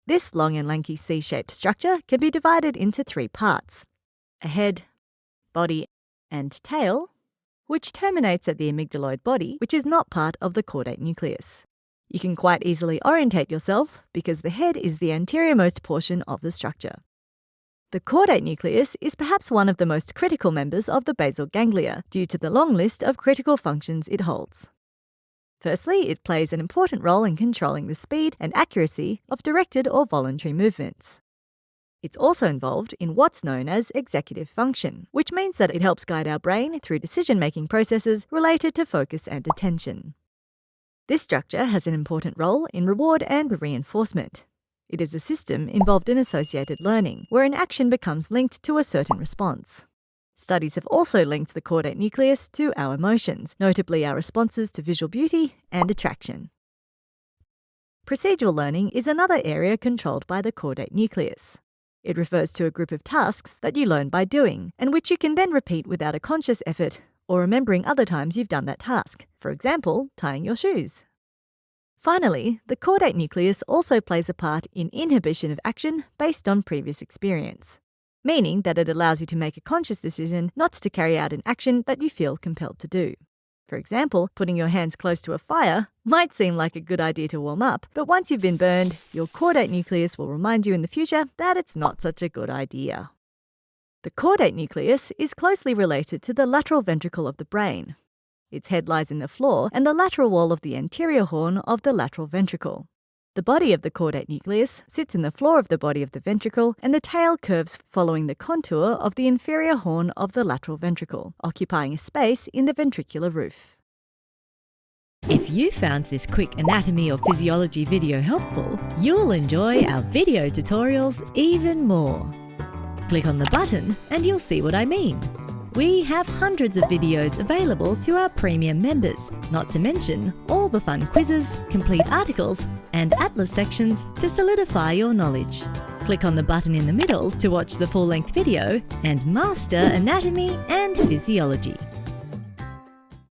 This long and lanky C-shaped structure can be divided into 3 parts: a head, body, and tail, which terminates at the amygdaloid body, which is not part of the caudate nucleus. You can quite easily orientate yourself because the head is the anterior-most portion of the structure. The caudate nucleus is perhaps one of the most critical members of the basal ganglia due to the long list of critical functions it holds. Firstly, it plays an important role in controlling the speed and accuracy of directed or voluntary movements. It's also involved in what's known as executive function, which means that it helps guide our brain through decision-making processes related to focus and attention. This structure has an important role in reward and reinforcement. It is a system involved in associated learning, where an action becomes linked to a certain response. Studies have also linked the caudate nucleus to our emotions, notably our responses to visual beauty and attraction. Procedural learning is another area controlled by the caudate nucleus. It refers to a group of tasks that you learn by doing, and which you can then repeat without a conscious effort or remembering other times you've done that task, for example, tying your shoes. Finally, the caudate nucleus also plays a part in inhibition of action based on previous experience, meaning that it allows you to make a conscious decision not to carry out an action that you feel compelled to do. For example, putting your hands close to a fire might seem like a good idea to warm up, but once you've been burned, your caudate nucleus will remind you in the future that it's not such a good idea. The caudate nucleus is closely related to the lateral ventricle of the brain. Its head lies in the floor and the lateral wall of the anterior horn of the lateral ventricle. The body of the caudate nucleus sits in the floor of the body of the ventricle, and the tail curves following the contour of the inferior horn of the lateral ventricle, occupying a space in the ventricular roof. If you found this quick anatomy or physiology video helpful, you'll enjoy our video tutorials even more. Click on the button and you'll see what I mean. We have hundreds of videos available to our premium members, not to mention all the fun quizzes, complete articles, and atlas sections to solidify your knowledge. Click on the button in the middle to watch the full-length video and master anatomy and physiology.